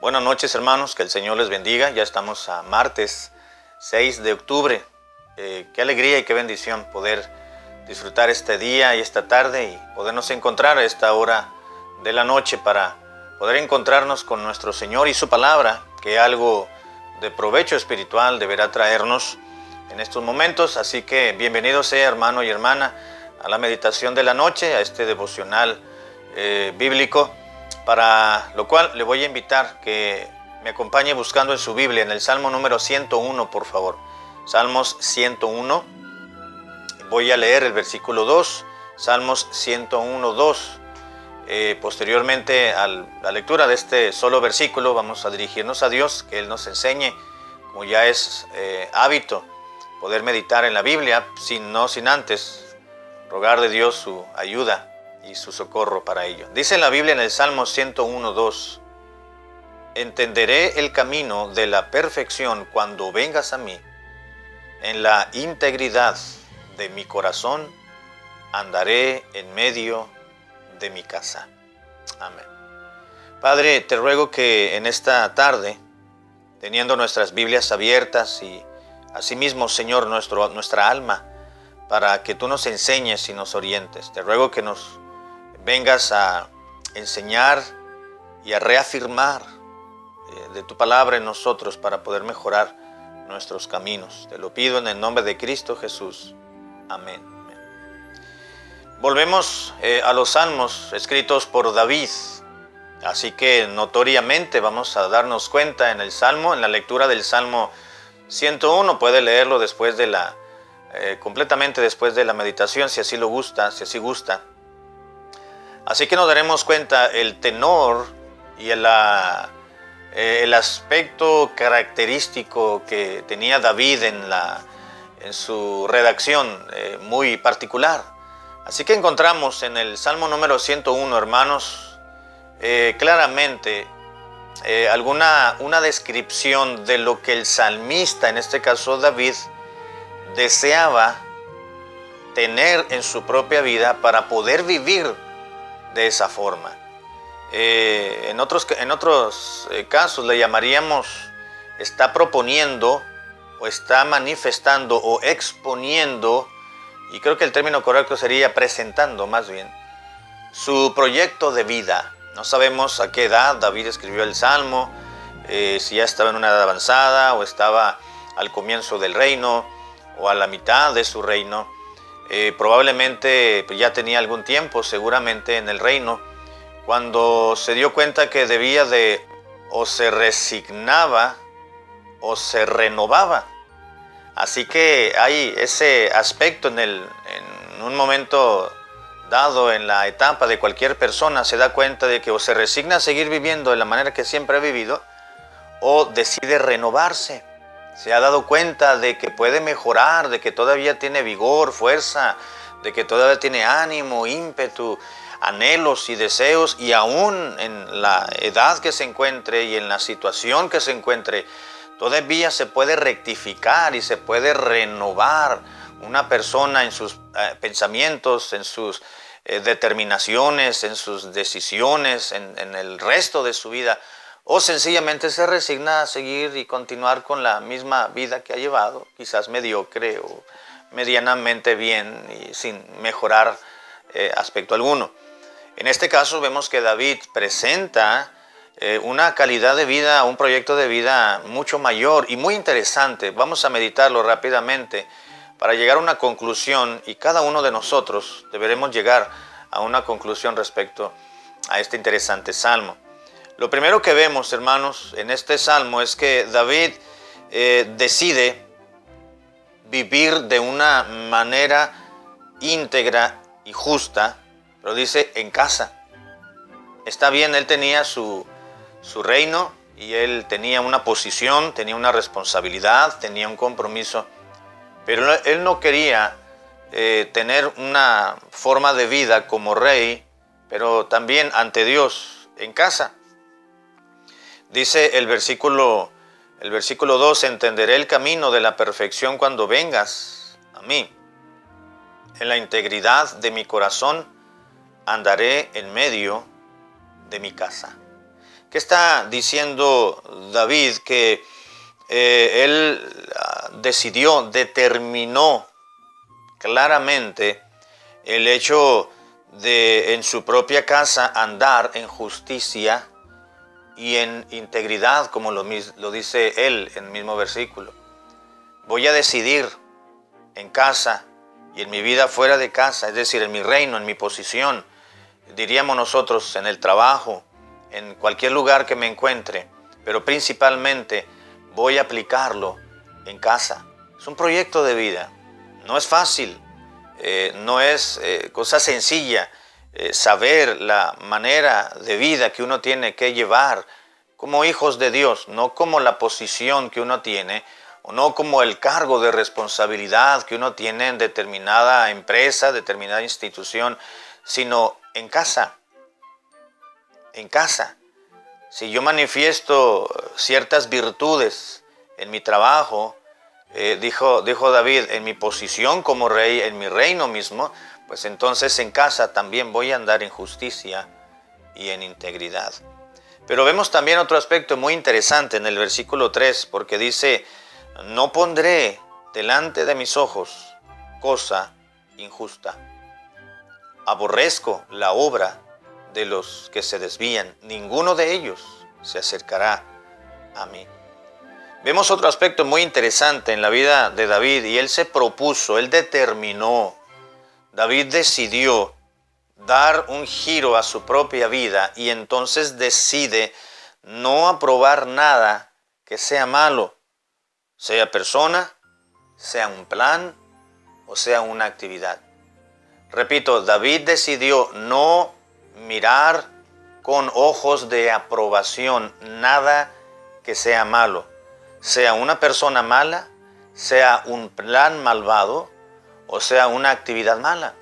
Buenas noches, hermanos, que el Señor les bendiga. Ya estamos a martes 6 de octubre. Qué alegría y qué bendición poder disfrutar este día y esta tarde y podernos encontrar a esta hora de la noche para poder encontrarnos con nuestro Señor y su palabra, que algo de provecho espiritual deberá traernos en estos momentos. Así que bienvenido sea, hermano y hermana, a la meditación de la noche, a este devocional bíblico, para lo cual le voy a invitar que me acompañe buscando en su Biblia, en el Salmo número 101, por favor. Salmos 101, voy a leer el versículo 2, Salmos 101, 2. Posteriormente a la lectura de este solo versículo vamos a dirigirnos a Dios, que Él nos enseñe, como ya es hábito, poder meditar en la Biblia, sin antes rogar de Dios su ayuda y su socorro para ello. Dice la Biblia en el Salmo 101, 2: entenderé el camino de la perfección cuando vengas a mí. En la integridad de mi corazón andaré en medio de mi casa. Amén. Padre, te ruego que en esta tarde, teniendo nuestras Biblias abiertas y asimismo, Señor, nuestra alma, para que tú nos enseñes y nos orientes, te ruego que nos vengas a enseñar y a reafirmar de tu palabra en nosotros para poder mejorar nuestros caminos. Te lo pido en el nombre de Cristo Jesús. Amén. Volvemos a los salmos escritos por David. Así que notoriamente vamos a darnos cuenta en la lectura del Salmo 101. Puede leerlo después de completamente después de la meditación, si así gusta. Así que nos daremos cuenta el tenor y el aspecto característico que tenía David en su redacción, muy particular. Así que encontramos en el Salmo número 101, hermanos, claramente una descripción de lo que el salmista, en este caso David, deseaba tener en su propia vida para poder vivir de esa forma. En otros casos le llamaríamos, está proponiendo o está manifestando o exponiendo, y creo que el término correcto sería presentando más bien, su proyecto de vida. No sabemos a qué edad David escribió el Salmo, si ya estaba en una edad avanzada o estaba al comienzo del reino o a la mitad de su reino. Probablemente ya tenía algún tiempo seguramente en el reino, cuando se dio cuenta que debía de o se resignaba o se renovaba. Así que hay ese aspecto en un momento dado en la etapa de cualquier persona, se da cuenta de que o se resigna a seguir viviendo de la manera que siempre ha vivido o decide renovarse. Se ha dado cuenta de que puede mejorar, de que todavía tiene vigor, fuerza, de que todavía tiene ánimo, ímpetu, anhelos y deseos, y aún en la edad que se encuentre y en la situación que se encuentre, todavía se puede rectificar y se puede renovar una persona en sus pensamientos, en sus determinaciones, en sus decisiones, en el resto de su vida, o sencillamente se resigna a seguir y continuar con la misma vida que ha llevado, quizás mediocre o medianamente bien y sin mejorar aspecto alguno. En este caso vemos que David presenta una calidad de vida, un proyecto de vida mucho mayor y muy interesante. Vamos a meditarlo rápidamente para llegar a una conclusión, y cada uno de nosotros deberemos llegar a una conclusión respecto a este interesante salmo. Lo primero que vemos, hermanos, en este salmo es que David decide vivir de una manera íntegra y justa, pero dice en casa. Está bien, él tenía su reino y él tenía una posición, tenía una responsabilidad, tenía un compromiso, pero él no quería tener una forma de vida como rey, pero también ante Dios en casa. Dice el versículo 2: entenderé el camino de la perfección cuando vengas a mí. En la integridad de mi corazón andaré en medio de mi casa. ¿Qué está diciendo David? Que él determinó claramente el hecho de en su propia casa andar en justicia y en integridad, como lo dice él en el mismo versículo. Voy a decidir en casa y en mi vida fuera de casa, es decir, en mi reino, en mi posición, diríamos nosotros, en el trabajo, en cualquier lugar que me encuentre, pero principalmente voy a aplicarlo en casa. Es un proyecto de vida, no es fácil, no es cosa sencilla saber la manera de vida que uno tiene que llevar como hijos de Dios, no como la posición que uno tiene, o no como el cargo de responsabilidad que uno tiene en determinada empresa, determinada institución, sino en casa. En casa. Si yo manifiesto ciertas virtudes en mi trabajo, dijo David, en mi posición como rey, en mi reino mismo, pues entonces en casa también voy a andar en justicia y en integridad. Pero vemos también otro aspecto muy interesante en el versículo 3, porque dice, no pondré delante de mis ojos cosa injusta. Aborrezco la obra de los que se desvían, ninguno de ellos se acercará a mí. Vemos otro aspecto muy interesante en la vida de David, y él se propuso, él determinó, David decidió dar un giro a su propia vida y entonces decide no aprobar nada que sea malo, sea persona, sea un plan o sea una actividad. Repito, David decidió no mirar con ojos de aprobación nada que sea malo, sea una persona mala, sea un plan malvado o sea una actividad mala.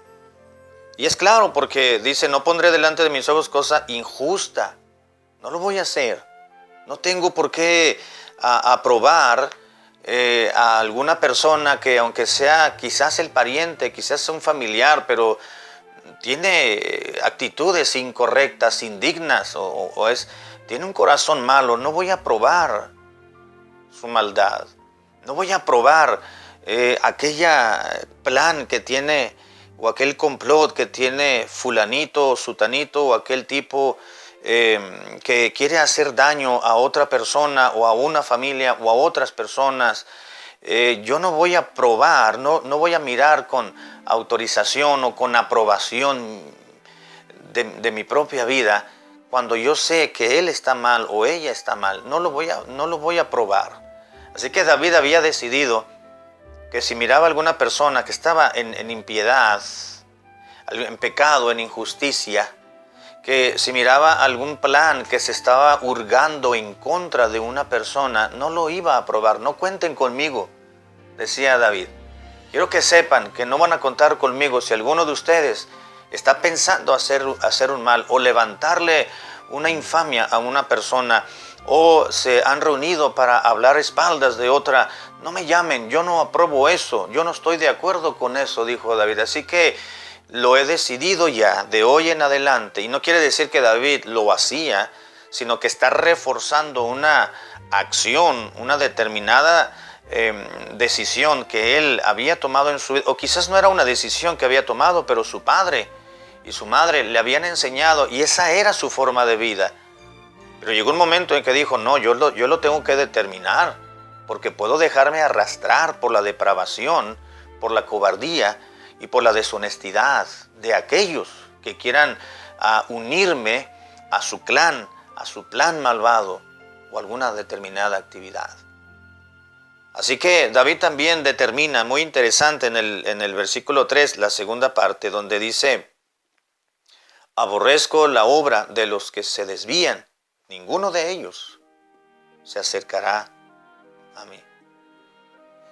Y es claro, porque dice, no pondré delante de mis ojos cosa injusta. No lo voy a hacer. No tengo por qué aprobar a alguna persona que, aunque sea quizás el pariente, quizás sea un familiar, pero tiene actitudes incorrectas, indignas, tiene un corazón malo. No voy a aprobar su maldad. No voy a aprobar aquella plan que tiene, o aquel complot que tiene fulanito o sutanito, o aquel tipo que quiere hacer daño a otra persona o a una familia o a otras personas. Yo no voy a aprobar, no voy a mirar con autorización o con aprobación de mi propia vida cuando yo sé que él está mal o ella está mal. No lo voy a aprobar. Así que David había decidido que si miraba a alguna persona que estaba en impiedad, en pecado, en injusticia, que si miraba algún plan que se estaba hurgando en contra de una persona, no lo iba a aprobar. No cuenten conmigo, decía David. Quiero que sepan que no van a contar conmigo si alguno de ustedes está pensando hacer un mal o levantarle una infamia a una persona, o se han reunido para hablar espaldas de otra. No me llamen, yo no apruebo eso, yo no estoy de acuerdo con eso, dijo David. Así que lo he decidido ya de hoy en adelante. Y no quiere decir que David lo hacía, sino que está reforzando una acción, una determinada decisión que él había tomado en su vida. O quizás no era una decisión que había tomado, pero su padre y su madre le habían enseñado, y esa era su forma de vida. Pero llegó un momento en que dijo, no, yo lo tengo que determinar, porque puedo dejarme arrastrar por la depravación, por la cobardía y por la deshonestidad de aquellos que quieran unirme a su plan malvado o alguna determinada actividad. Así que David también determina, muy interesante en el versículo 3, la segunda parte, donde dice, aborrezco la obra de los que se desvían, ninguno de ellos se acercará a mí.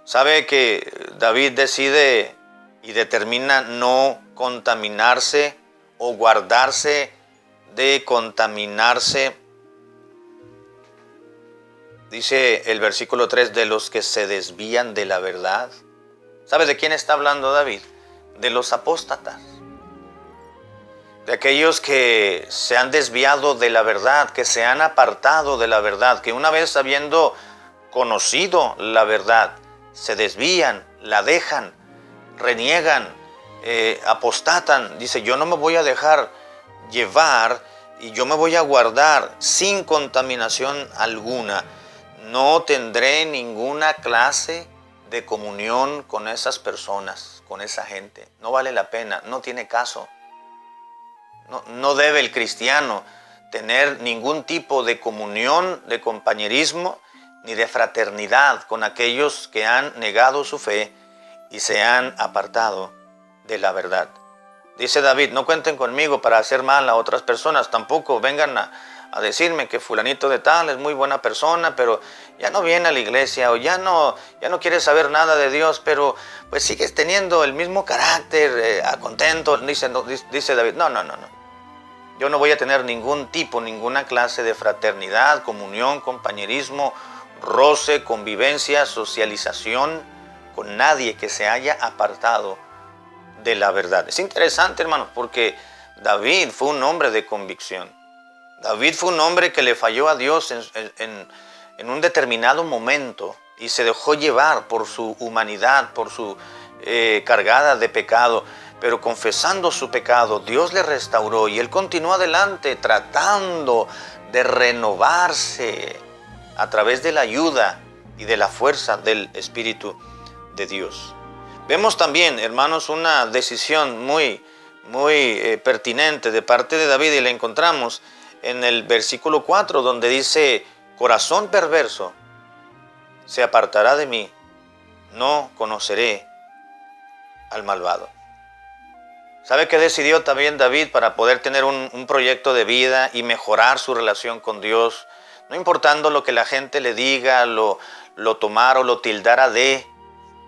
¿Sabe que David decide y determina no contaminarse o guardarse de contaminarse? Dice el versículo 3, de los que se desvían de la verdad. ¿Sabe de quién está hablando David? De los apóstatas. de aquellos que se han desviado de la verdad, que se han apartado de la verdad, que una vez habiendo conocido la verdad, se desvían, la dejan, reniegan, apostatan. Dice, yo no me voy a dejar llevar y yo me voy a guardar sin contaminación alguna. No tendré ninguna clase de comunión con esas personas, con esa gente. No vale la pena, no tiene caso. No debe el cristiano tener ningún tipo de comunión, de compañerismo, ni de fraternidad con aquellos que han negado su fe y se han apartado de la verdad. Dice David, no cuenten conmigo para hacer mal a otras personas, tampoco vengan a decirme que fulanito de tal es muy buena persona, pero ya no viene a la iglesia, o ya no quiere saber nada de Dios, pero pues sigues teniendo el mismo carácter, contento. Dice David, no. Yo no voy a tener ningún tipo, ninguna clase de fraternidad, comunión, compañerismo, roce, convivencia, socialización con nadie que se haya apartado de la verdad. Es interesante, hermanos, porque David fue un hombre de convicción. David fue un hombre que le falló a Dios en un determinado momento y se dejó llevar por su humanidad, por su cargada de pecado. Pero confesando su pecado, Dios le restauró y él continuó adelante tratando de renovarse a través de la ayuda y de la fuerza del Espíritu de Dios. Vemos también, hermanos, una decisión muy pertinente de parte de David, y la encontramos en el versículo 4, donde dice, corazón perverso se apartará de mí, no conoceré al malvado. ¿Sabe qué decidió también David para poder tener un proyecto de vida y mejorar su relación con Dios? No importando lo que la gente le diga, lo tomara o lo tildara de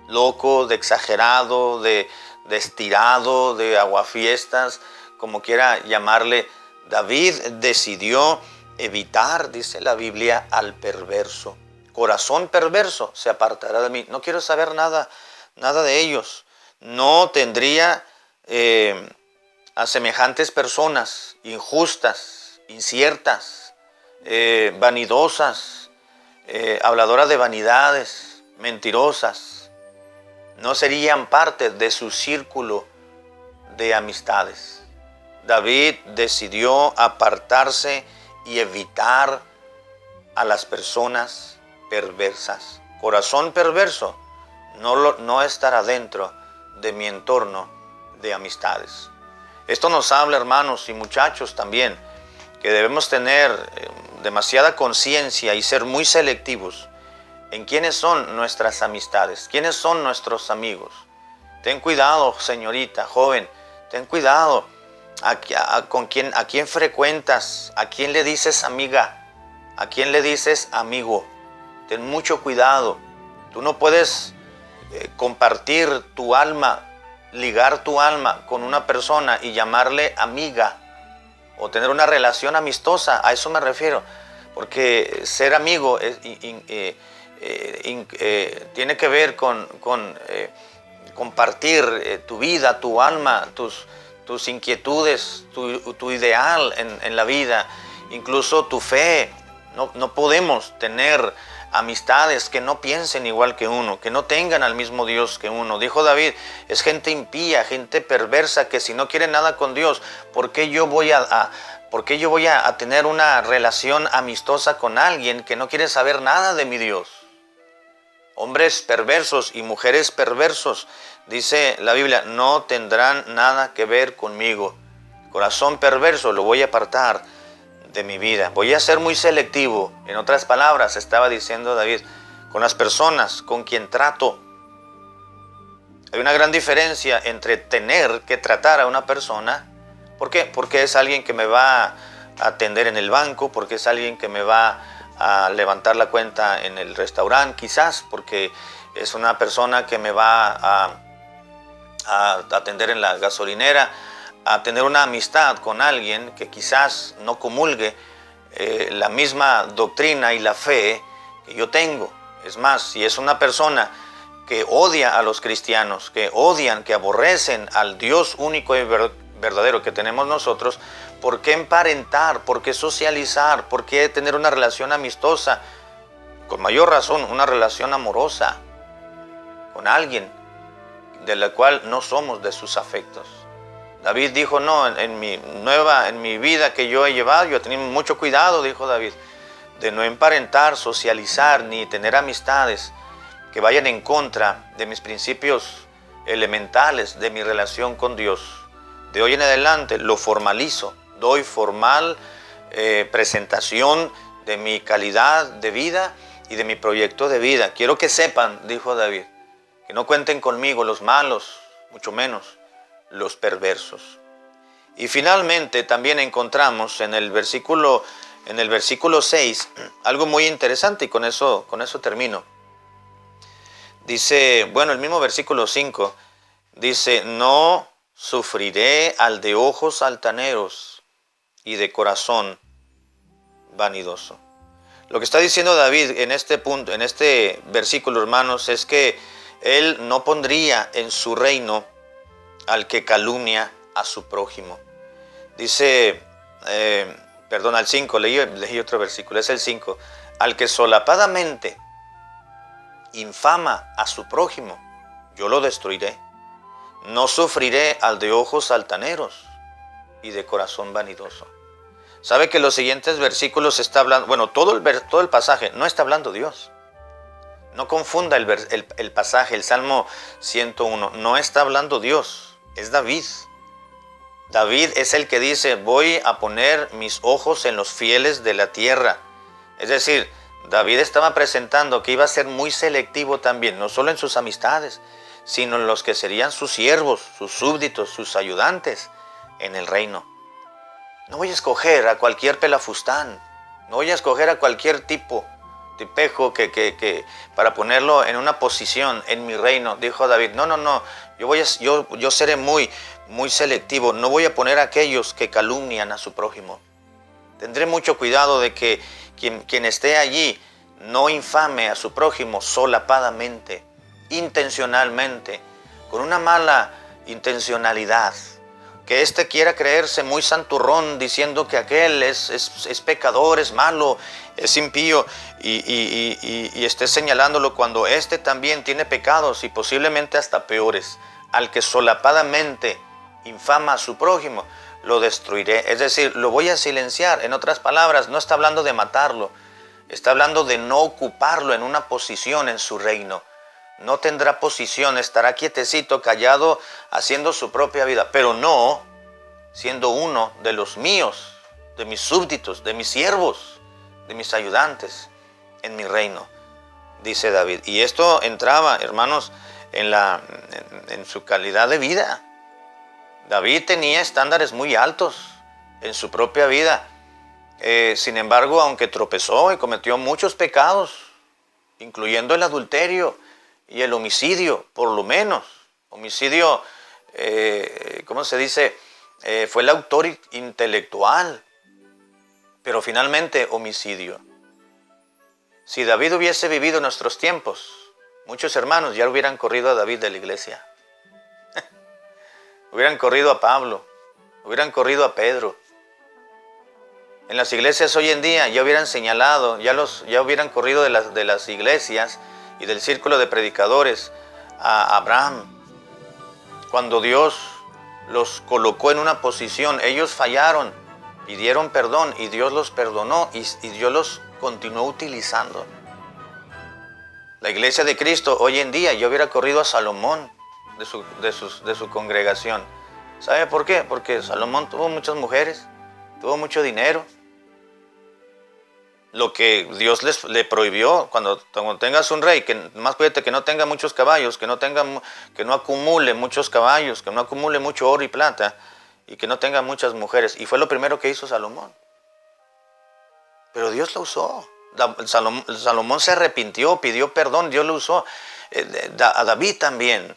loco, de exagerado, de estirado, de aguafiestas, como quiera llamarle. David decidió evitar, dice la Biblia, al perverso. Corazón perverso se apartará de mí. No quiero saber nada de ellos. No tendría a semejantes personas injustas, inciertas, vanidosas, habladoras de vanidades, mentirosas. No serían parte de su círculo de amistades. David decidió apartarse y evitar a las personas perversas. Corazón perverso no estará dentro de mi entorno de amistades. Esto nos habla, hermanos y muchachos, también que debemos tener demasiada conciencia y ser muy selectivos en quiénes son nuestras amistades, quiénes son nuestros amigos. Ten cuidado, señorita, joven, ten cuidado a quién frecuentas, a quién le dices amiga, a quién le dices amigo. Ten mucho cuidado. Tú no puedes compartir tu alma, ligar tu alma con una persona y llamarle amiga o tener una relación amistosa. A eso me refiero, porque ser amigo tiene que ver con compartir tu vida, tu alma, tus inquietudes, tu ideal en la vida, incluso tu fe. No podemos tener amistades que no piensen igual que uno, que no tengan al mismo Dios que uno. Dijo David, es gente impía, gente perversa, que si no quiere nada con Dios, ¿por qué yo voy a tener una relación amistosa con alguien que no quiere saber nada de mi Dios? Hombres perversos y mujeres perversos, dice la Biblia, no tendrán nada que ver conmigo. Corazón perverso lo voy a apartar de mi vida. Voy a ser muy selectivo. En otras palabras, estaba diciendo David, con las personas con quien trato. Hay una gran diferencia entre tener que tratar a una persona. ¿Por qué? Porque es alguien que me va a atender en el banco, porque es alguien que me va a levantar la cuenta en el restaurante, quizás, porque es una persona que me va a atender en la gasolinera, a tener una amistad con alguien que quizás no comulgue la misma doctrina y la fe que yo tengo. Es más, si es una persona que odia a los cristianos, que odian, que aborrecen al Dios único y verdadero que tenemos nosotros, ¿por qué emparentar? ¿Por qué socializar? ¿Por qué tener una relación amistosa? Con mayor razón, una relación amorosa con alguien de la cual no somos de sus afectos. David dijo, no, en mi vida que yo he llevado, yo he tenido mucho cuidado, dijo David, de no emparentar, socializar, ni tener amistades que vayan en contra de mis principios elementales, de mi relación con Dios. De hoy en adelante lo formalizo, doy formal presentación de mi calidad de vida y de mi proyecto de vida. Quiero que sepan, dijo David, que no cuenten conmigo los malos, mucho menos los perversos. Y finalmente también encontramos en el versículo 6 algo muy interesante, y con eso termino. Dice, bueno, el mismo versículo 5 dice, no sufriré al de ojos altaneros y de corazón vanidoso. Lo que está diciendo David en este punto, en este versículo, hermanos, es que él no pondría en su reino al que calumnia a su prójimo. Dice, al 5, leí otro versículo, es el 5. Al que solapadamente infama a su prójimo, yo lo destruiré. No sufriré al de ojos altaneros y de corazón vanidoso. Sabe que los siguientes versículos está hablando, bueno, todo el pasaje no está hablando Dios. No confunda el pasaje, el Salmo 101, no está hablando Dios, es David. David es el que dice, voy a poner mis ojos en los fieles de la tierra. Es decir, David estaba presentando que iba a ser muy selectivo también, no solo en sus amistades, sino en los que serían sus siervos, sus súbditos, sus ayudantes en el reino. No voy a escoger a cualquier pelafustán, no voy a escoger a cualquier tipejo que para ponerlo en una posición en mi reino, dijo David. No, yo seré muy selectivo, no voy a poner a aquellos que calumnian a su prójimo. Tendré mucho cuidado de que quien esté allí no infame a su prójimo solapadamente, intencionalmente, con una mala intencionalidad. Que éste quiera creerse muy santurrón diciendo que aquel es pecador, es malo, es impío y esté señalándolo cuando éste también tiene pecados y posiblemente hasta peores. Al que solapadamente infama a su prójimo, lo destruiré. Es decir, lo voy a silenciar. En otras palabras, no está hablando de matarlo, está hablando de no ocuparlo en una posición en su reino. No tendrá posición, estará quietecito, callado, haciendo su propia vida, pero no siendo uno de los míos, de mis súbditos, de mis siervos, de mis ayudantes en mi reino, dice David. Y esto entraba, hermanos, en su calidad de vida. David tenía estándares muy altos en su propia vida. Sin embargo, aunque tropezó y cometió muchos pecados, incluyendo el adulterio y el homicidio, por lo menos. Homicidio, ¿cómo se dice? Fue el autor intelectual, pero finalmente homicidio. Si David hubiese vivido en nuestros tiempos, muchos hermanos ya hubieran corrido a David de la iglesia. Hubieran corrido a Pablo, hubieran corrido a Pedro. En las iglesias hoy en día ya hubieran señalado, ya hubieran corrido de las iglesias y del círculo de predicadores a Abraham. Cuando Dios los colocó en una posición, ellos fallaron, pidieron perdón y Dios los perdonó y Dios los continuó utilizando. La iglesia de Cristo hoy en día ya hubiera corrido a Salomón de su congregación. ¿Sabe por qué? Porque Salomón tuvo muchas mujeres, tuvo mucho dinero. Lo que Dios le prohibió, cuando tengas un rey, que más cuídate que no tenga muchos caballos, que no acumule muchos caballos, que no acumule mucho oro y plata, y que no tenga muchas mujeres. Y fue lo primero que hizo Salomón. Pero Dios lo usó. Salomón se arrepintió, pidió perdón, Dios lo usó. A David también.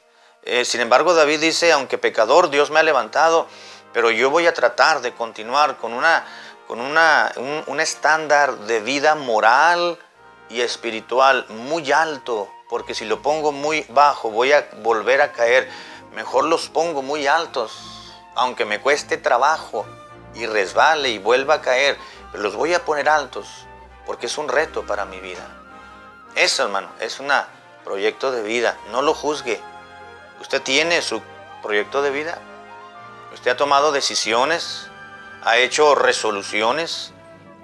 Sin embargo, David dice, aunque pecador, Dios me ha levantado, pero yo voy a tratar de continuar con un estándar de vida moral y espiritual muy alto, porque si lo pongo muy bajo voy a volver a caer. Mejor los pongo muy altos aunque me cueste trabajo y resbale y vuelva a caer, pero los voy a poner altos porque es un reto para mi vida. Eso, hermano, es un proyecto de vida. No lo juzgue. Usted tiene su proyecto de vida. Usted ha tomado decisiones, ha hecho resoluciones,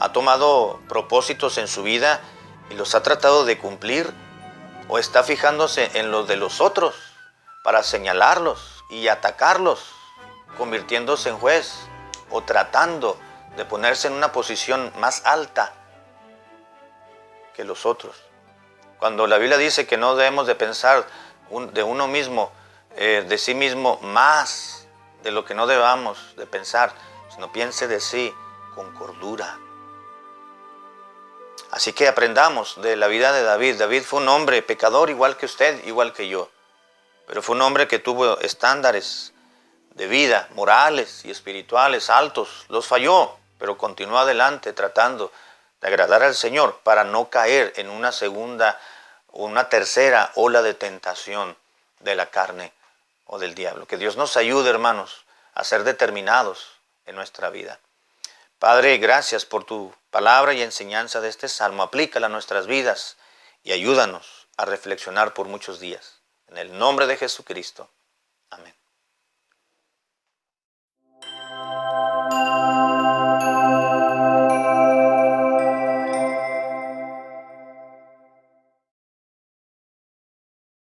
ha tomado propósitos en su vida y los ha tratado de cumplir, o está fijándose en los de los otros para señalarlos y atacarlos, convirtiéndose en juez o tratando de ponerse en una posición más alta que los otros. Cuando la Biblia dice que no debemos de pensar de uno mismo, de sí mismo, más de lo que no debamos de pensar, sino piense de sí con cordura. Así que aprendamos de la vida de David. David fue un hombre pecador igual que usted, igual que yo. Pero fue un hombre que tuvo estándares de vida, morales y espirituales altos. Los falló, pero continuó adelante tratando de agradar al Señor para no caer en una segunda o una tercera ola de tentación de la carne o del diablo. Que Dios nos ayude, hermanos, a ser determinados en nuestra vida. Padre, gracias por tu palabra y enseñanza de este salmo. Aplícala a nuestras vidas y ayúdanos a reflexionar por muchos días. En el nombre de Jesucristo. Amén.